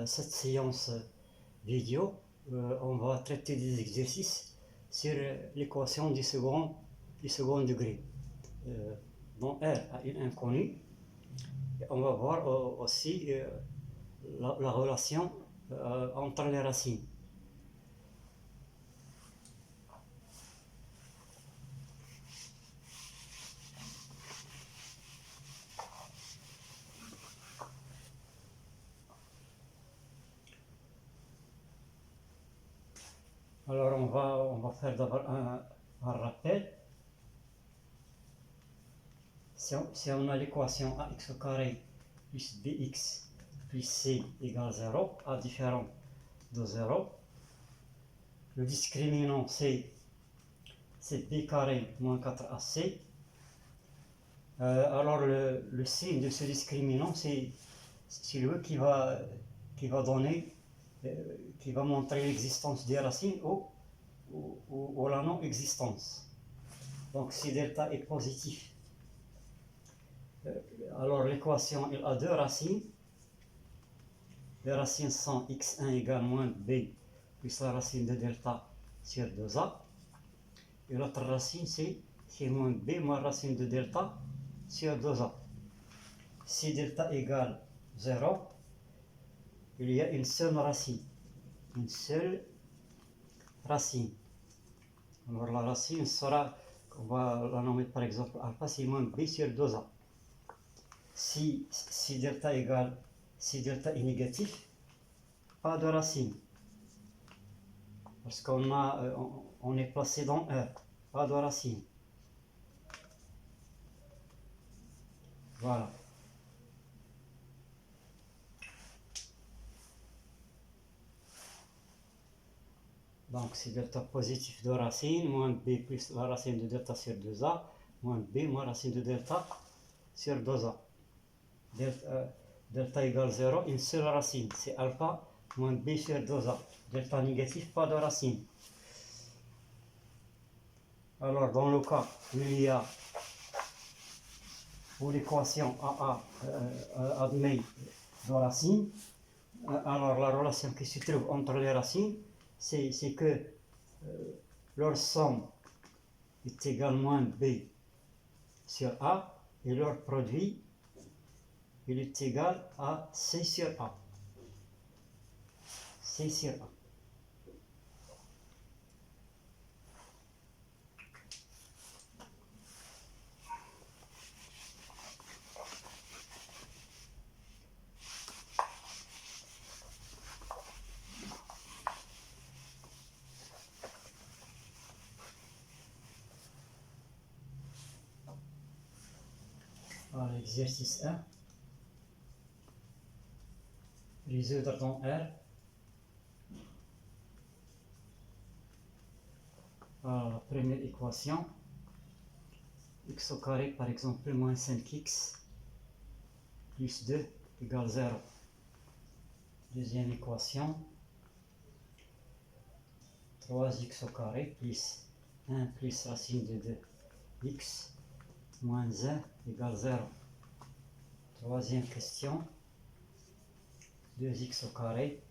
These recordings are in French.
cette séance vidéo, on va traiter des exercices sur l'équation du second degré. Dont R a une inconnue. Et on va voir aussi la relation entre les racines. Alors on va faire d'abord un rappel. Si on a l'équation ax au carré plus bx plus c égale 0, a différent de 0, le discriminant c'est b carré moins 4ac. Alors le signe de ce discriminant c'est lui qui va donner, qui va montrer l'existence des racines ou la non-existence. Donc si delta est positif, alors l'équation elle a deux racines. Les racines sont x1 égale moins b plus la racine de delta sur 2a. Et l'autre racine c'est moins b moins racine de delta sur 2a. Si delta égale 0, il y a une seule racine. Une seule racine. Alors la racine sera, on va la nommer par exemple alpha, c'est moins b sur 2a. Si delta est négatif, pas de racine. Parce on est placé dans R, pas de racine. Voilà. Donc c'est delta positif de racine, moins b plus la racine de delta sur 2a, moins b moins racine de delta sur 2a. Delta égale 0, une seule racine, c'est alpha moins b sur 2a. Delta négatif, pas de racine. Alors dans le cas où il y a, où l'équation AA admet de racines, alors la relation qui se trouve entre les racines, c'est que leur somme est égale moins b sur a et leur produit il est égal à c sur a. C sur a. Alors, exercice 1. Résoudre dans R. Alors, la première équation, x au carré par exemple moins 5x plus 2 égale 0. Deuxième équation, 3x au carré plus 1 plus racine de 2x moins 1 égale 0. Troisième question, 2x au carré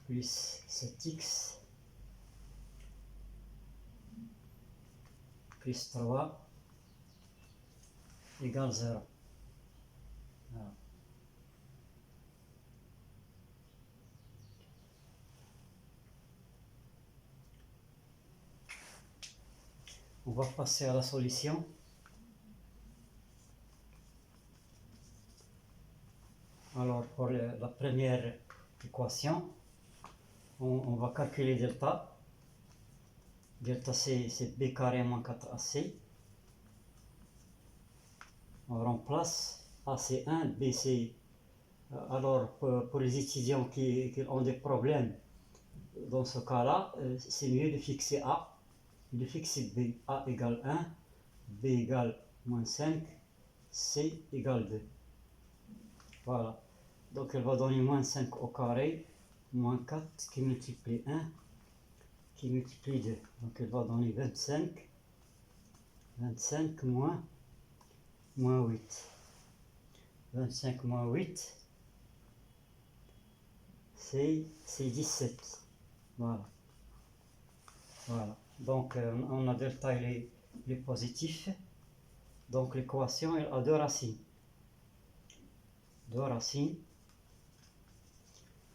plus 7x plus 3 égale 0. Voilà. On va passer à la solution. Alors pour la première équation, on va calculer delta. Delta c'est b carré moins 4ac. On remplace a c'est 1, b c'est... Alors pour les étudiants qui ont des problèmes dans ce cas-là, c'est mieux de fixer a et de fixer b. A égale 1, b égale moins 5, c égale 2. Voilà. Donc elle va donner moins 5 au carré, moins 4 qui multiplie 1, qui multiplie 2. Donc elle va donner 25 moins moins 8. 25 moins 8, c'est 17. Voilà. Voilà. Donc, on a delta, il est positif. Donc, l'équation, elle a deux racines. Deux racines.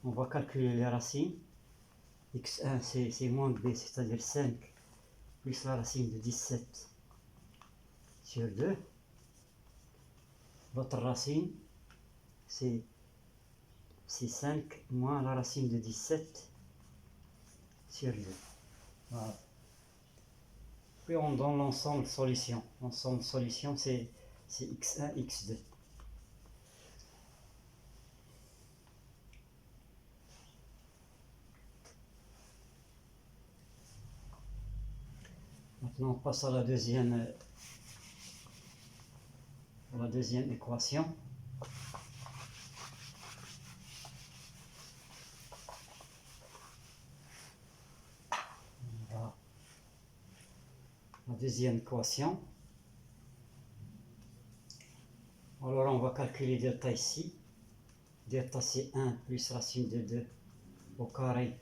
On va calculer les racines. x1, c'est moins b, c'est-à-dire 5, plus la racine de 17 sur 2. L'autre racine, c'est 5 moins la racine de 17 sur 2. Voilà. Puis on donne l'ensemble solution. L'ensemble solution, c'est x1, x2. Maintenant, on passe à la deuxième équation. Voilà. La deuxième équation. Alors, on va calculer delta ici. Delta, c'est 1 plus racine de 2 au carré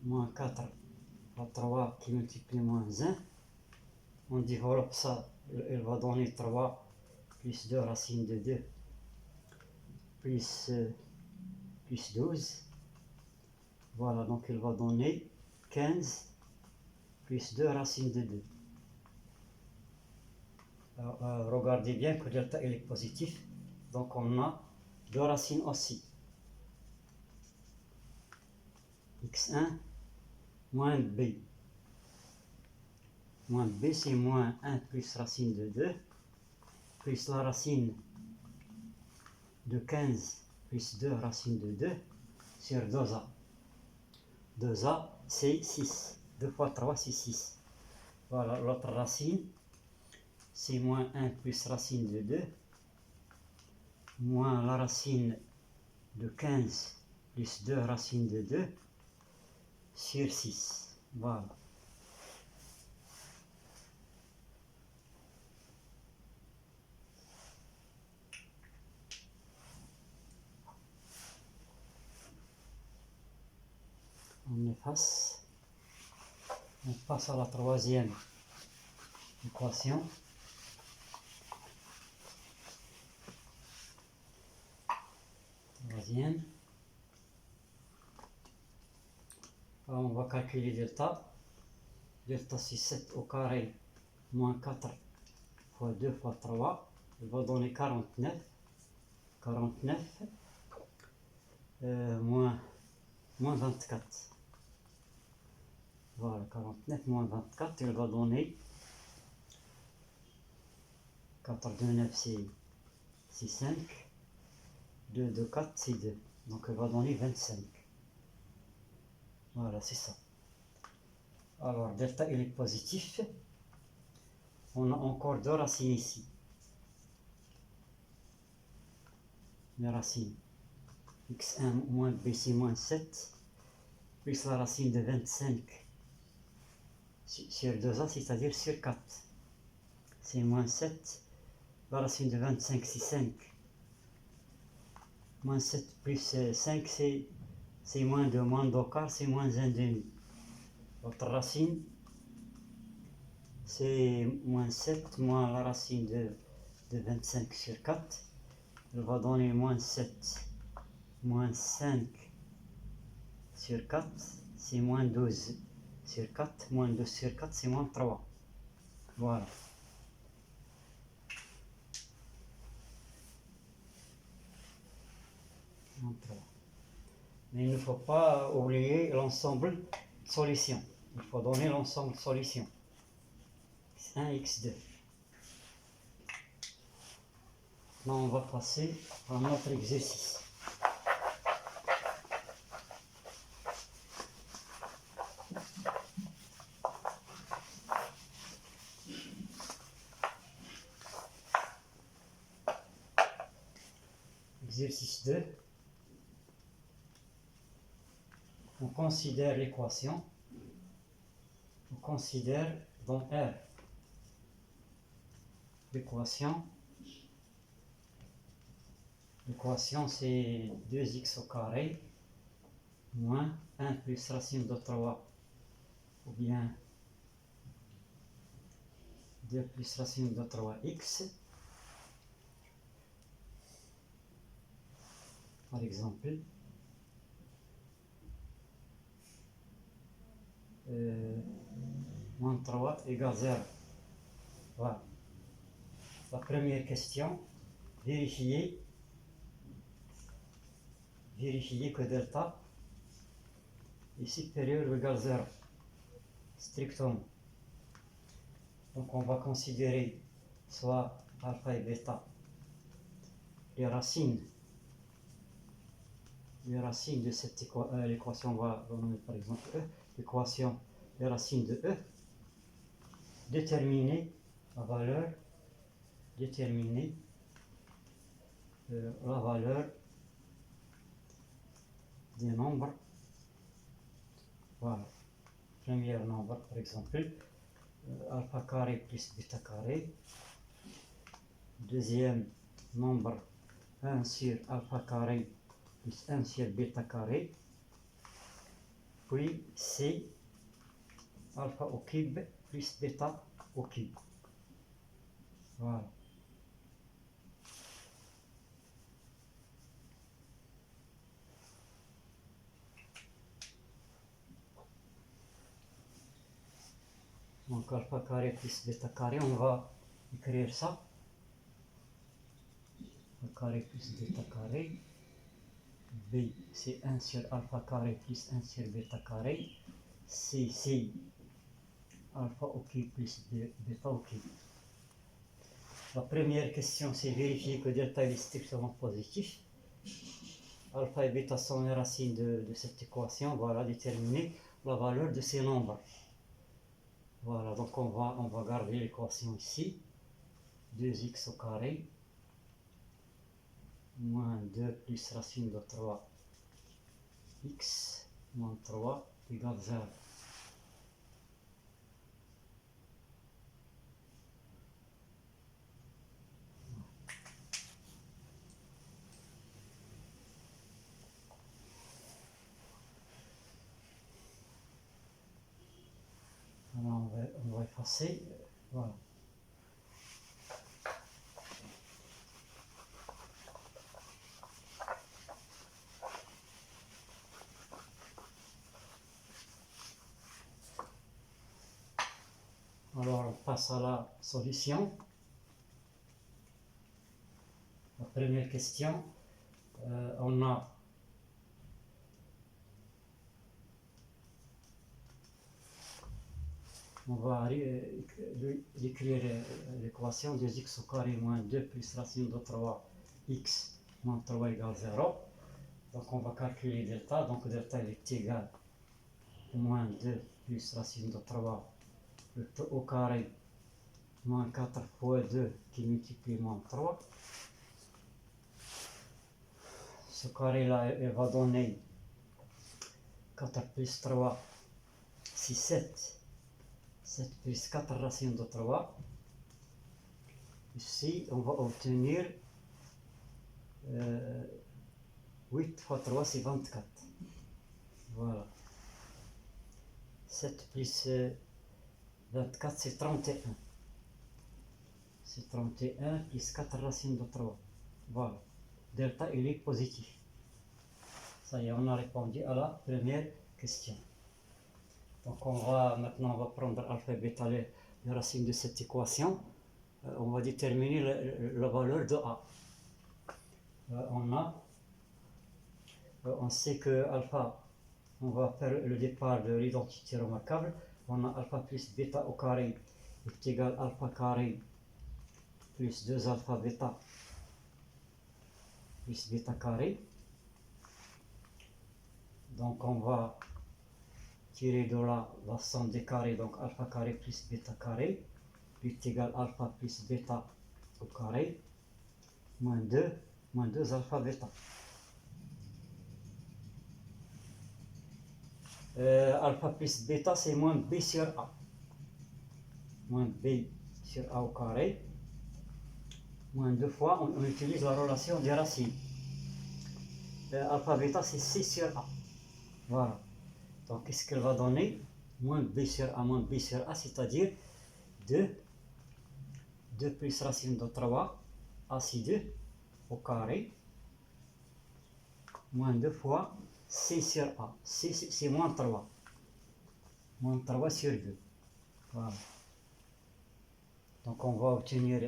moins 4 à 3 qui multiplie moins 1. On développe ça, elle va donner 3 plus 2 racine de 2 plus 12. Voilà, donc elle va donner 15 plus 2 racine de 2. Alors, regardez bien que delta il est positif, donc on a deux racines aussi. x1 moins b. Moins b, c'est moins 1 plus racine de 2, plus la racine de 15 plus 2 racine de 2 sur 2a. 2a, c'est 6. 2 fois 3, c'est 6. Voilà, l'autre racine, c'est moins 1 plus racine de 2, moins la racine de 15 plus 2 racine de 2 sur 6. Voilà. On efface. On passe à la troisième équation. Troisième. Alors, on va calculer delta. Delta, c'est 7 au carré moins 4 fois 2 fois 3. Il va donner 49. 49 moins 24. Voilà, 49 moins 24, il va donner 4 de 9, c'est 5. 2 de 4, c'est 2. Donc, il va donner 25. Voilà, c'est ça. Alors, delta, il est positif. On a encore deux racines ici. Les racines. x1 moins b, c'est moins 7. Plus la racine de 25 sur 2a, c'est-à-dire sur 4. C'est moins 7. La racine de 25, c'est 5. Moins 7 plus 5, c'est moins 2. Moins 2 quart, c'est moins 1 demi. L'autre racine, c'est moins 7 moins la racine de 25 sur 4. Elle va donner moins 7 moins 5 sur 4, c'est moins 12 sur 4. Moins 2 sur 4, c'est moins 3. Voilà. Mais il ne faut pas oublier l'ensemble de solutions. Il faut donner l'ensemble de solutions. x1, x2. Maintenant, on va passer à notre exercice. Exercice 2. On considère l'équation. On considère dans R l'équation. L'équation c'est 2x au carré moins 1 plus racine de 3 ou bien 2 plus racine de 3x. Par exemple, moins 3 égale 0. Voilà. La première question, vérifier que delta est supérieur ou égal à 0, strictement. Donc on va considérer soit alpha et bêta, les racines de cette équation, on va nommer par exemple E, l'équation des racines de E, déterminer la valeur des nombres. Voilà. Premier nombre, par exemple, alpha carré plus bêta carré. Deuxième nombre, 1 sur alpha carré plus 1 sur bêta carré. Puis C, alpha au cube plus bêta au cube. Voilà. Donc alpha carré plus bêta carré, on va écrire ça. Alpha carré plus bêta carré. B, c'est 1 sur alpha carré plus 1 sur bêta carré. C, c'est alpha au cube plus bêta au cube. La première question, c'est vérifier que delta est strictement positif. Alpha et bêta sont les racines de cette équation. Voilà, déterminer la valeur de ces nombres. Voilà, donc on va garder l'équation ici. 2x au carré moins 2 plus racine de 3x moins 3 égale 0. Alors on va effacer. Voilà. Alors on passe à la solution. La première question, on va écrire l'équation 2x au carré moins 2 plus racine de 3x moins 3 égale 0. Donc on va calculer delta. Donc delta est égal à moins 2 plus racine de 3 au carré moins 4 fois 2 qui multiplie moins 3. Ce carré là il va donner 4 plus 3, c'est 7. 7 plus 4 racine de 3. Ici, on va obtenir 8 fois 3, c'est 24. Voilà. 7 plus 24, c'est 31. C'est 31 plus 4 racines de 3. Voilà. Delta, il est positif. Ça y est, on a répondu à la première question. Donc maintenant on va prendre alpha et bêta, les racines de cette équation. On va déterminer la valeur de A. On sait que alpha, on va faire le départ de l'identité remarquable. On a alpha plus bêta au carré est égal à alpha carré plus 2 alpha bêta plus bêta carré. Donc on va tirer de là la somme des carrés, donc alpha carré plus bêta carré est égal à alpha plus bêta au carré moins 2 alpha bêta. Alpha plus bêta, c'est moins b sur a. Moins b sur a au carré. moins 2 fois, on utilise la relation des racines. Alpha bêta, c'est C sur A. Voilà. Donc, qu'est-ce qu'elle va donner? Moins B sur A, moins B sur A, c'est-à-dire 2 plus racine de 3, A c'est 2 au carré, moins 2 fois C sur A. C, c'est moins 3. Moins 3 sur 2. Voilà. Donc, on va obtenir,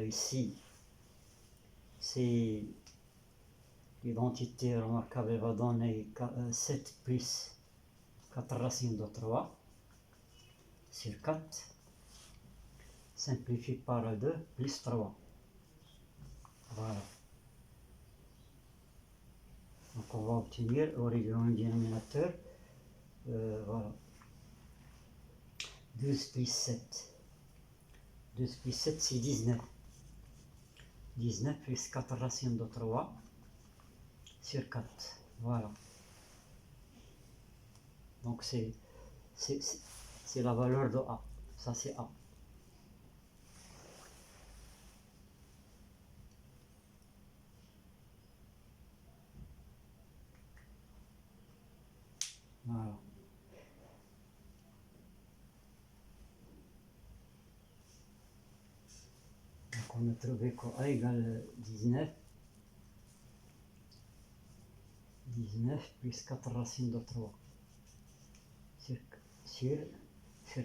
ici, c'est l'identité remarquable, elle va donner 7 plus 4 racines de 3 sur 4, simplifié par 2 plus 3. Voilà. Donc on va obtenir au dénominateur, voilà, 12 plus 7. 12 plus 7 c'est 19. 19 plus 4 racines de 3 sur 4. Voilà. Donc c'est la valeur de A. Ça c'est A. Voilà. Donc on a trouvé que A égale 19. 19 plus 4 racines de 3 sur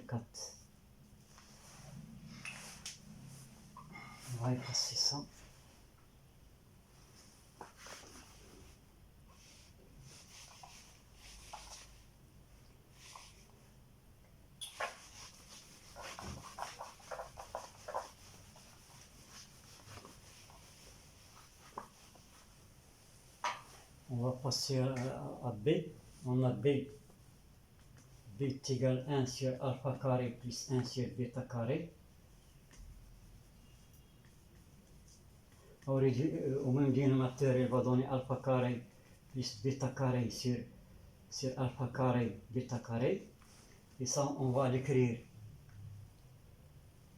4. On va effacer ça. On va passer à B. On a B. B est égal à 1 sur alpha carré plus 1 sur bêta carré. Au même dénominateur, il va donner alpha carré plus bêta carré sur alpha carré bêta carré. Et ça, on va l'écrire.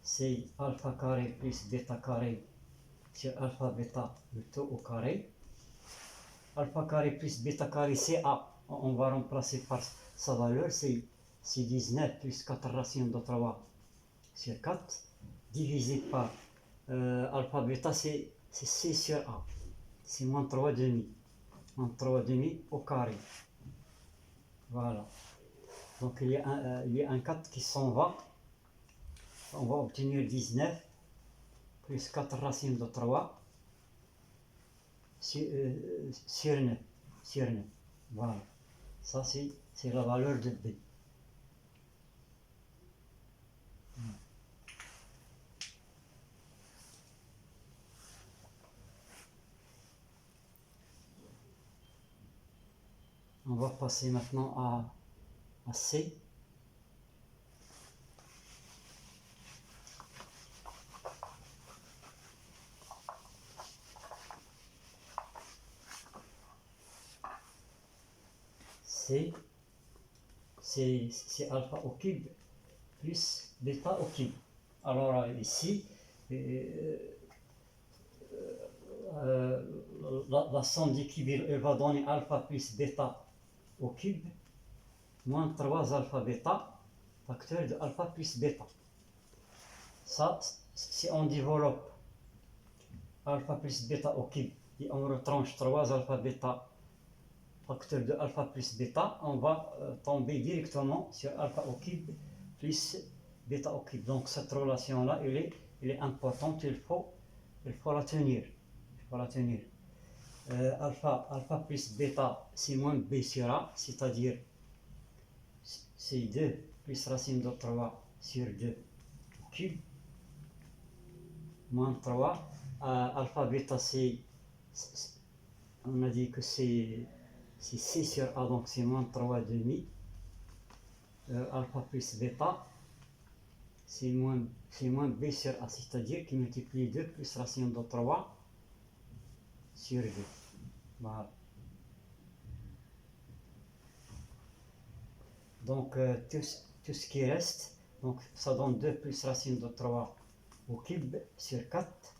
C'est alpha carré plus bêta carré sur alpha bêta le tout au carré. Alpha carré plus bêta carré, c'est A. On va remplacer par sa valeur, c'est 19 plus 4 racines de 3 sur 4, divisé par alpha bêta, c'est C sur A. C'est moins 3 demi. Moins 3 demi au carré. Voilà. Donc il y a un 4 qui s'en va. On va obtenir 19 plus 4 racines de 3 sur 9. Voilà. Ça, c'est la valeur de B. On va passer maintenant à C. C'est alpha au cube plus bêta au cube. Alors ici, la somme des cubes, elle va donner alpha plus bêta au cube, moins 3 alpha bêta, facteur de alpha plus bêta. Ça, si on développe alpha plus bêta au cube et on retranche 3 alpha bêta, facteur de alpha plus bêta, on va tomber directement sur alpha au cube plus bêta au cube. Donc cette relation-là, elle est importante, il faut la tenir. Alpha plus bêta, c'est moins b sur a, c'est-à-dire c'est 2 plus racine de 3 sur 2 au cube, moins 3. Alpha bêta, on a dit que c'est C sur A, donc c'est moins 3 demi. Alpha plus bêta, c'est moins B sur A, c'est-à-dire qu'il multiplie 2 plus racine de 3 sur 2. Voilà. Donc tout ce qui reste, Donc ça donne 2 plus racine de 3 au cube sur 4.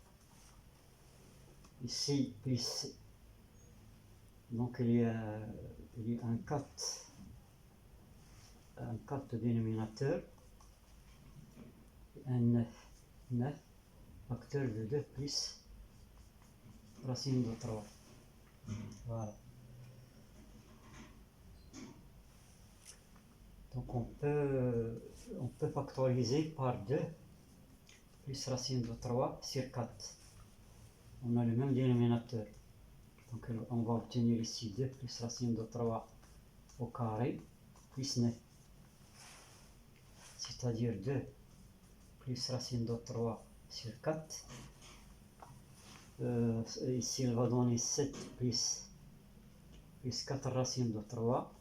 Ici, plus, donc il y a un 4 dénominateur, un 9 facteur de 2 plus racine de 3. Voilà. Donc on peut factoriser par 2 plus racine de 3 sur 4. On a le même dénominateur. Donc on va obtenir ici 2 plus racine de 3 au carré plus 9. C'est-à-dire 2 plus racine de 3 sur 4. Ici il va donner 7 plus 4 racines de 3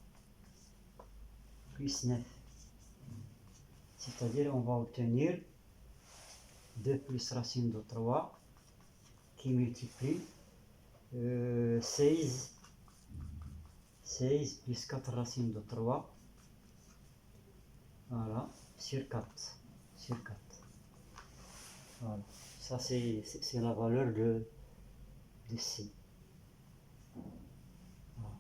plus 9. C'est-à-dire on va obtenir 2 plus racine de 3 qui multiplie 16 plus 4 racines de 3, voilà, sur 4. Voilà. Ça c'est la valeur de C. Voilà.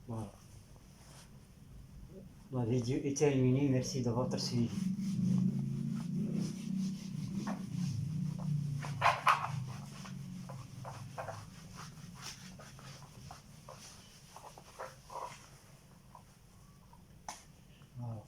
Voilà. La vidéo est terminée, merci de votre suivi. Voilà.